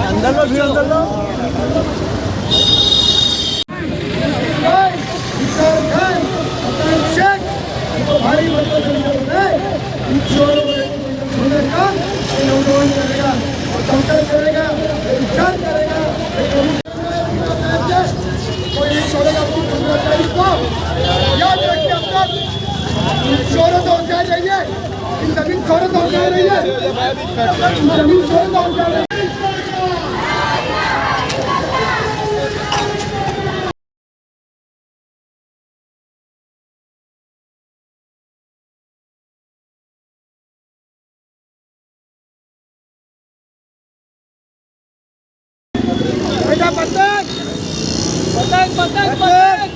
अंदर लो, फिर अंदर लो। भारी करेगा और कंट्रोल करेगा, विचार करेगा, कोई नहीं छोड़ेगा। याद रखिए, अब तक चोरों से होशियार रहिए, इन जमीन चोरों से होशियार रहिए, जमीन चोरों से होशियार रहिए। पतंग पतंग पतंग पतंग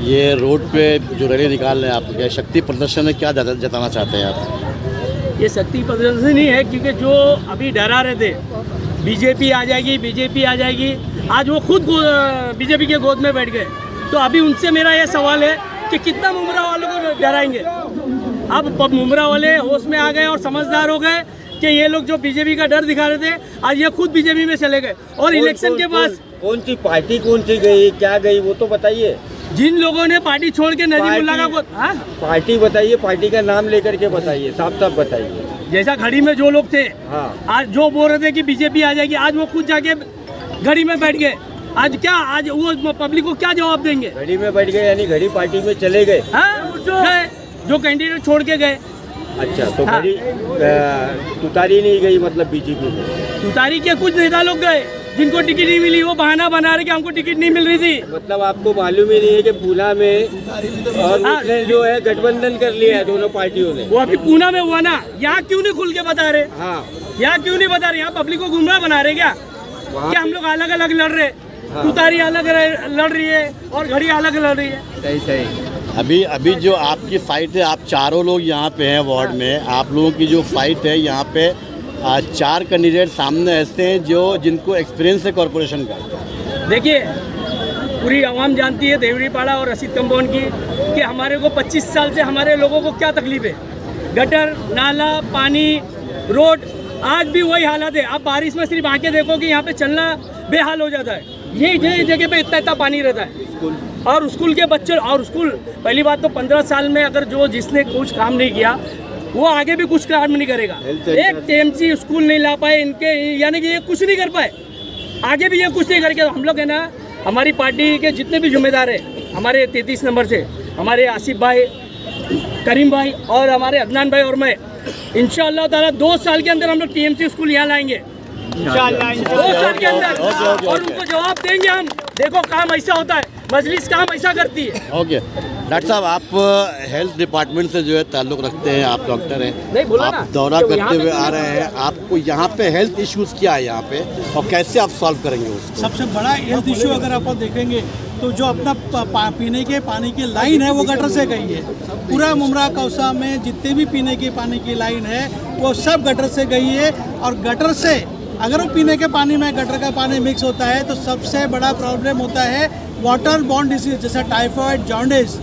ये रोड पे जो रैली निकाल रहे हैं आप, क्या शक्ति प्रदर्शन है, क्या जताना चाहते हैं आप? ये शक्ति प्रदर्शन ही है, क्योंकि जो अभी डरा रहे थे बीजेपी आ जाएगी, बीजेपी आ जाएगी, आज वो खुद बीजेपी के गोद में बैठ गए। तो अभी उनसे मेरा ये सवाल है कि कितना मुमरा वालों को डराएंगे। अब मुमरा वाले होश में आ गए और समझदार हो गए कि ये लोग जो बीजेपी का डर दिखा रहे थे, आज ये खुद बीजेपी में चले गए। और इलेक्शन के बाद कौन सी पार्टी कौन सी गई, क्या गई, वो तो बताइए। जिन लोगों ने पार्टी छोड़ के नजीमुल्लाह का पार्टी बताइए, पार्टी का नाम लेकर के बताइए, साफ साफ बताइए। जैसा घड़ी में जो लोग थे, हाँ, आज जो बोल रहे थे कि बीजेपी आ जाएगी, आज वो खुद जाके घड़ी में बैठ गए। आज क्या, आज वो पब्लिक को क्या जवाब देंगे? घड़ी में बैठ गए यानी घड़ी पार्टी में चले गए। जो कैंडिडेट छोड़ के गए। अच्छा, तो घड़ी तुतारी नहीं गई, मतलब बीजेपी में तुतारी के कुछ नेता लोग गए जिनको टिकट नहीं मिली, वो बहाना बना रहे कि हमको टिकट नहीं मिल रही थी। मतलब आपको मालूम ही नहीं है कि पूना में और उसने जो है गठबंधन कर लिया है दोनों पार्टियों ने। वो अभी पूना में हुआ ना, यहाँ क्यों नहीं खुल के बता रहे? हाँ, यहाँ क्यों नहीं बता रहे? यहाँ पब्लिक को गुमराह बना रहे क्या हम लोग अलग अलग लड़ रहे? हाँ। तुतारी अलग लड़ रही है और घड़ी अलग लड़ रही है। सही सही। अभी जो आपकी फाइट है, आप चारों लोग यहाँ पे हैं वार्ड में, आप लोगों की जो फाइट है यहाँ पे, 4 कैंडिडेट सामने ऐसे हैं जो जिनको एक्सपीरियंस है कॉरपोरेशन का। देखिए, पूरी आवाम जानती है देवरीपाड़ा और रशीद कंपाउंड की कि हमारे को 25 साल से हमारे लोगों को क्या तकलीफ है। गटर, नाला, पानी, रोड, आज भी वही हालत है। आप बारिश में सिर्फ आके देखो कि यहाँ पे चलना बेहाल हो जाता है। ये जगह पे इतना पानी रहता है। और स्कूल के बच्चे, और स्कूल पहली बात तो 15 साल में अगर जिसने कुछ काम नहीं किया, वो आगे भी कुछ काम नहीं करेगा। एक टीएमसी स्कूल नहीं ला पाए इनके, यानी कि ये कुछ नहीं कर पाए, आगे भी ये कुछ नहीं करके। हम लोग है ना, हमारी पार्टी के जितने भी जिम्मेदार है, हमारे 33 नंबर से हमारे आसिफ भाई, करीम भाई और हमारे अदनान भाई और मैं, इंशाअल्लाह ताला 2 साल के अंदर हम लोग टीएमसी स्कूल यहाँ लाएंगे इंशाअल्लाह 2 साल के अंदर। और उनको जवाब देंगे हम, देखो काम ऐसा होता है, मजलिस काम ऐसा करती है। ओके डॉक्टर साहब, आप हेल्थ डिपार्टमेंट से जो है ताल्लुक़ रखते हैं, आप डॉक्टर हैं, आप दौरा करते हुए आ रहे हैं, आपको यहाँ पे हेल्थ इश्यूज क्या है यहाँ पे और कैसे आप सॉल्व करेंगे उसको? सबसे बड़ा हेल्थ इशू अगर आप देखेंगे तो जो अपना पीने के पानी की लाइन है वो गटर से गई है। पूरा मुमरा कौसा में जितने भी पीने के पानी की लाइन है वो सब गटर से गई है। और गटर से अगर वो पीने के पानी में गटर का पानी मिक्स होता है तो सबसे बड़ा प्रॉब्लम होता है वाटर बॉर्न डिसीज, जैसे टाइफाइड, जॉन्डिस।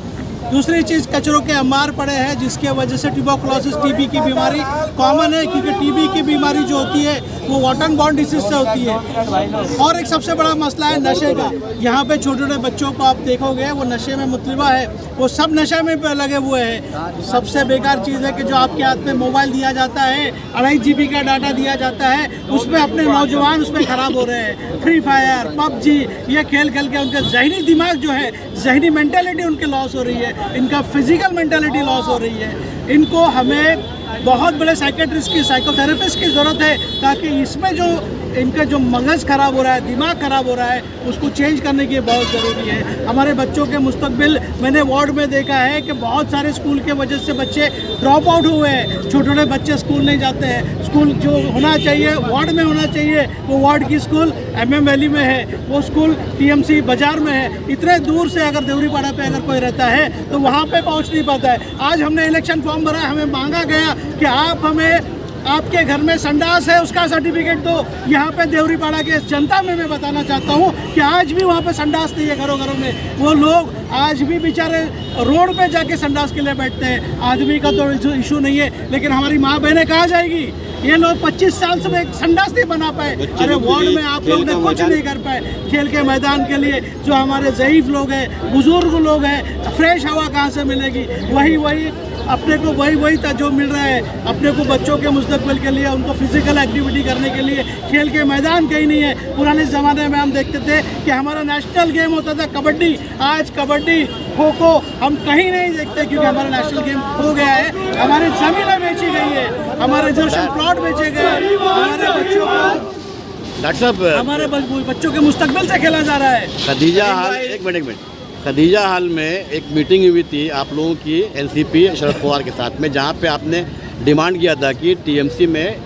दूसरी चीज़, कचरों के अंबार पड़े हैं जिसके वजह से ट्यूबरकुलोसिस, टीबी की बीमारी कॉमन है, क्योंकि टीबी की बीमारी जो होती है वो वाटर बॉर्न डिसीज से होती है। और एक सबसे बड़ा मसला है नशे का। यहाँ पे छोटे छोटे बच्चों को आप देखोगे वो नशे में मुतलबा है, वो सब नशे में लगे हुए हैं। सबसे बेकार चीज़ है कि जो आपके हाथ में मोबाइल दिया जाता है, 2.5 GB का डाटा दिया जाता है, उसमें अपने नौजवान उसमें ख़राब हो रहे हैं। फ्री फायर, पबजी, ये खेल खेल के उनके जहनी दिमाग जो है, जहनी मेंटालिटी उनकी लॉस हो रही है, इनका फिजिकल मेंटालिटी लॉस हो रही है। इनको हमें बहुत बड़े साइकेट्रिस्ट की, साइकोथेरेपिस्ट की ज़रूरत है, ताकि इसमें जो इनका जो मगज़ ख़राब हो रहा है, दिमाग ख़राब हो रहा है, उसको चेंज करने की बहुत ज़रूरी है। हमारे बच्चों के मुस्तकबिल, मैंने वार्ड में देखा है कि बहुत सारे स्कूल के वजह से बच्चे ड्रॉप आउट हुए हैं। छोटे छोटे बच्चे स्कूल नहीं जाते हैं। स्कूल जो होना चाहिए वार्ड में होना चाहिए, वो वार्ड की स्कूल MM वैली में है, वो स्कूल TMC बाज़ार में है। इतने दूर से अगर देवरीपाड़ा पे अगर कोई रहता है तो वहाँ पे पहुँच नहीं पाता है। आज हमने इलेक्शन फॉर्म भरा, हमें मांगा गया कि आप हमें आपके घर में संडास है उसका सर्टिफिकेट दो। यहाँ पे देवरीपाड़ा के जनता में मैं बताना चाहता हूँ कि आज भी वहाँ पे संडास नहीं है घरों घरों में। वो लोग आज भी बेचारे रोड पे जाके संडास के लिए बैठते हैं। आदमी का तो इशू नहीं है, लेकिन हमारी माँ बहनें कहाँ जाएगी? ये लोग 25 साल से एक संडास नहीं बना पाए। अरे वार्ड में आप लोग ने कुछ नहीं कर पाए खेल के मैदान के लिए। जो हमारे ज़ईफ लोग हैं, बुजुर्ग लोग हैं, फ्रेश हवा कहाँ से मिलेगी? वही अपने को वही था जो मिल रहा है अपने को बच्चों के मुस्तकबिल के लिए, उनको फिजिकल एक्टिविटी करने के लिए खेल के मैदान कहीं नहीं है। पुराने ज़माने में हम देखते थे कि हमारा नेशनल गेम होता था कबड्डी। आज कबड्डी, खो खो हम कहीं नहीं देखते क्योंकि हमारा नेशनल गेम हो गया है। हमारी ज़मीनें बेची गई है, हमारे रिजर्वेशन प्लॉट बेचे गए, हमारे बच्चों को डॉक्टर साहब हमारे बच्चों के मुस्तकबिल से खेला जा रहा है। खदीजा हाल एक मिनट खदीजा हाल में एक मीटिंग हुई थी आप लोगों की एनसीपी शरद पवार के साथ में, जहां पे आपने डिमांड किया था कि टीएमसी में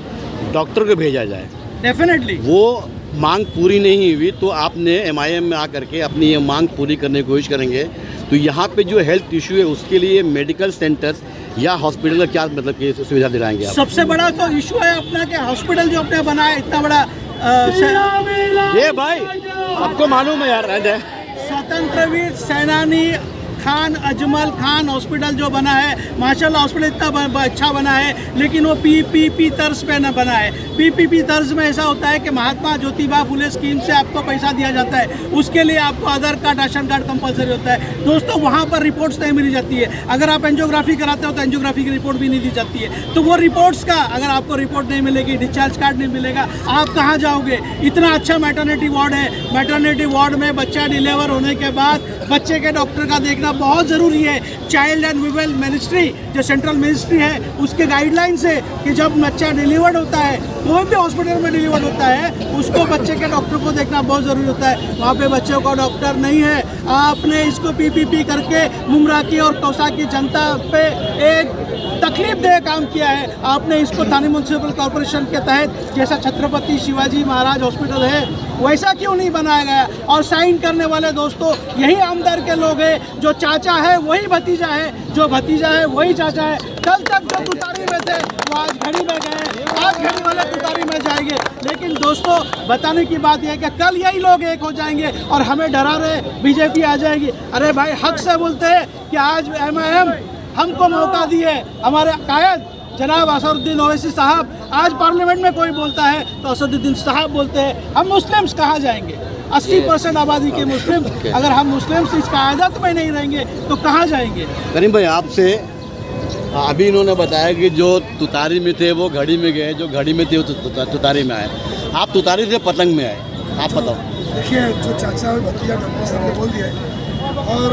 डॉक्टर को भेजा जाए। डेफिनेटली वो मांग पूरी नहीं हुई, तो आपने एमआईएम में आकर के अपनी ये मांग पूरी करने की कोशिश करेंगे। तो यहाँ पे जो हेल्थ इशू है उसके लिए मेडिकल सेंटर्स या हॉस्पिटल का क्या मतलब कि सुविधा दिलाएंगे आप? सबसे बड़ा तो इशू है अपना कि हॉस्पिटल जो अपने बनाया इतना बड़ा ये भाई सबको मालूम है यार। स्वतंत्रवीर सेनानी खान अजमल खान हॉस्पिटल जो बना है, माशाल्लाह हॉस्पिटल इतना अच्छा बना है, लेकिन वो पीपीपी तर्ज पे न बना है। पीपीपी तर्ज में ऐसा होता है कि महात्मा ज्योतिबा फुले स्कीम से आपको पैसा दिया जाता है, उसके लिए आपको आधार कार्ड राशन कार्ड कंपलसरी होता है। दोस्तों वहाँ पर रिपोर्ट्स नहीं मिली जाती है। अगर आप एंजियोग्राफी कराते हो तो एंजियोग्राफी की रिपोर्ट भी नहीं दी जाती है। तो वो रिपोर्ट्स का अगर आपको रिपोर्ट नहीं मिलेगी, डिस्चार्ज कार्ड नहीं मिलेगा, आप कहाँ जाओगे? इतना अच्छा मैटरनिटी वार्ड है, मैटरनिटी वार्ड में बच्चा डिलीवर होने के बाद बच्चे के डॉक्टर का देखना बहुत ज़रूरी है। चाइल्ड एंड वुमेन मिनिस्ट्री जो सेंट्रल मिनिस्ट्री है उसके गाइडलाइंस है कि जब बच्चा डिलीवर्ड होता है, कोई भी हॉस्पिटल में डिलीवर्ड होता है, उसको बच्चे के डॉक्टर को देखना बहुत ज़रूरी होता है। वहाँ पे बच्चों का डॉक्टर नहीं है। आपने इसको पीपीपी करके मुमरा की और कौसा की जनता पे एक तकलीफ दे काम किया है। आपने इसको थाने म्यूनसिपल कॉर्पोरेशन के तहत जैसा छत्रपति शिवाजी महाराज हॉस्पिटल है वैसा क्यों नहीं बनाया गया? और साइन करने वाले दोस्तों यही आमदार के लोग हैं। जो चाचा है वही भतीजा है, जो भतीजा है वही चाचा है। कल तक जो तुतारी में थे वो आज घड़ी में गए, आज घड़ी वाले तुतारी में जाएंगे। लेकिन दोस्तों बताने की बात यह है कि कल यही लोग एक हो जाएंगे और हमें डरा रहे बीजेपी आ जाएगी। अरे भाई हक से बोलते हैं कि आज एमआईएम हमको मौका दिए, हमारे कायद जनाब असदुद्दीन ओवैसी साहब, आज पार्लियामेंट में कोई बोलता है तो असदुद्दीन साहब बोलते हैं। हम मुस्लिम्स कहाँ जाएंगे? 80% आबादी के मुस्लिम, अगर हम मुस्लिम्स इस कायदत में नहीं रहेंगे तो कहाँ जाएंगे? करीम भाई आपसे अभी इन्होंने बताया कि जो तुतारी में थे वो घड़ी में गए, जो घड़ी में थे वो तुतारी में आए, आप तुतारी से पतंग में आए, आप बताओ। देखिए जो चाचा और भतीजा डॉक्टर साहब ने बोल दिया है, और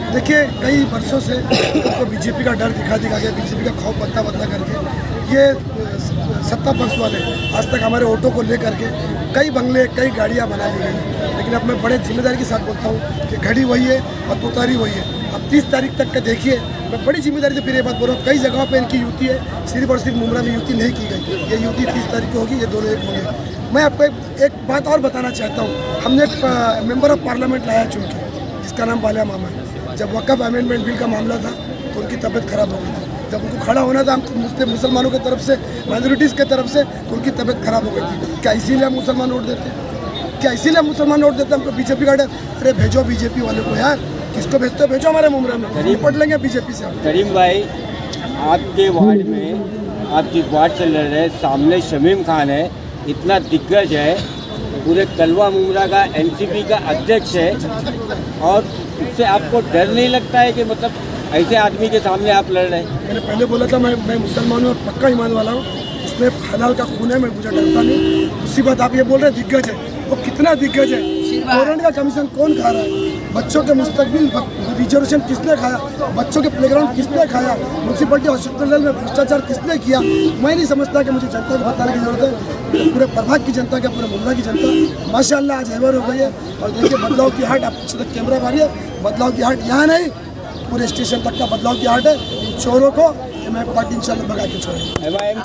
देखिए कई वर्षों से तो बीजेपी का डर दिखा के बीजेपी का खौफ बदला करके ये सत्ता पक्ष वाले आज तक हमारे ऑटो को ले करके कई बंगले कई गाड़ियाँ बना ली गई। लेकिन अब मैं बड़े जिम्मेदारी के साथ बोलता हूँ कि घड़ी वही है और तुतारी वही है। अब 30 तारीख तक का देखिए, मैं बड़ी जिम्मेदारी से फिर ये बात बोल रहा हूँ, कई जगहों पे इनकी युति है, सिर्फ और सिर्फ मुमरा में युति नहीं की गई। ये युति 30 तारीख को होगी, ये दोनों एक होंगे। मैं आपको एक बात और बताना चाहता हूँ। हमने एक मेंबर ऑफ पार्लियामेंट लाया चुन के, जिसका नाम बालिया मामा है। जब वक़्फ़ अमेंडमेंट बिल का मामला था तो उनकी तबीयत खराब हो गई थी। जब उनको खड़ा होना था मुसलमानों की तरफ से, माइनॉरिटीज़ की तरफ से, तो उनकी तबीयत खराब हो गई थी। क्या इसीलिए हम मुसलमान वोट देते हैं? क्या इसीलिए मुसलमान वोट देते हैं? हमको बीजेपी का डर? अरे भेजो बीजेपी वाले को यार, किसको भेजते हो? भेजो हमारे मुमरा में, निपट लेंगे बीजेपी से। करीम भाई आपके वार्ड में, आप जिस वार्ड से लड़ रहे हैं, सामने शमीम खान है, इतना दिग्गज है, पूरे कलवा मुमरा का एनसीपी का अध्यक्ष है, और उससे आपको डर नहीं लगता है कि मतलब ऐसे आदमी के सामने आप लड़ रहे हैं? मैंने पहले बोला था मैं मुसलमान हूँ और पक्का ईमान वाला हूँ, उसमें हलाल का खून है, मैं मुझे डरता नहीं। उसी बात आप ये बोल रहे हैं दिग्गज है, वो कितना दिग्गज है? कोरोना का कमीशन कौन खा रहा है? बच्चों के मुस्तकबिल रिजर्वेशन किसने खाया? बच्चों के प्लेग्राउंड किसने खाया? म्यूनसिपलिटी हॉस्पिटल में भ्रष्टाचार किसने किया? मैं नहीं समझता कि मुझे जनता को बताने की जरूरत है। पूरे प्रभाग की जनता के, पूरे मुमरा की जनता माशाल्लाह आज हैवर हो गई है। और देखिए बदलाव की हाट, आप पीछे तक कैमरा मारिए, बदलाव की हाट यहाँ नहीं, पूरे स्टेशन तक का बदलाव की हाट है। इन चोरों को एमआईएम पार्टी इंशाल्लाह भगा के छोड़ेगी। एमआईएम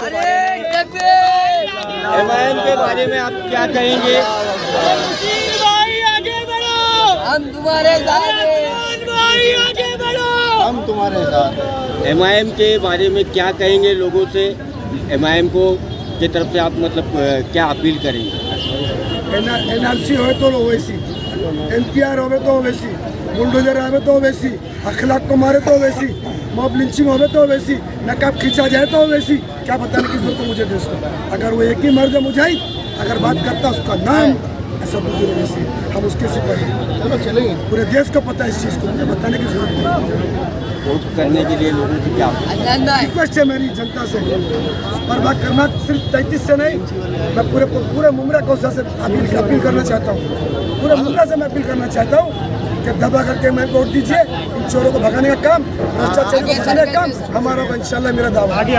के बारे में आप क्या कहेंगे? हम तुम्हारे साथ हम तुम्हारे साथ। एमआईएम के बारे में क्या कहेंगे लोगों से MIM को की तरफ से आप मतलब क्या अपील करेंगे? NRC हो तो ओवैसी, NPR हो तो ओवैसी, बुलडोजर आवे तो ओवैसी, अखलाक को मारे तो ओवैसी, मॉब लिंचिंग हो तो ओवैसी, नकाब खींचा जाए तो ओवैसी। क्या बताने की जरूरत है मुझे देश को? अगर वो एक ही मर्द मुजाहिद अगर बात करता उसका नाम ऐसा ओवैसी, हम उसके सिपाही। चलो चलेंगे, पूरे देश को पता है इस चीज़ को, मुझे बताने की जरूरत नहीं। वोट करने के लिए लोगों से क्या रिक्वेस्ट है मेरी जनता से, बर्बाद करना सिर्फ 33 से नहीं, मैं पूरे मुमरा कौसा से अपील करना चाहता हूँ। पूरे मुमरा से मैं अपील करना चाहता हूँ कि दबा करके मैं वोट दीजिए। इन चोरों को भगाने का काम, भ्रष्टाचार को भगाने का काम हमारा होगा इंशाल्लाह, मेरा दावा। आगे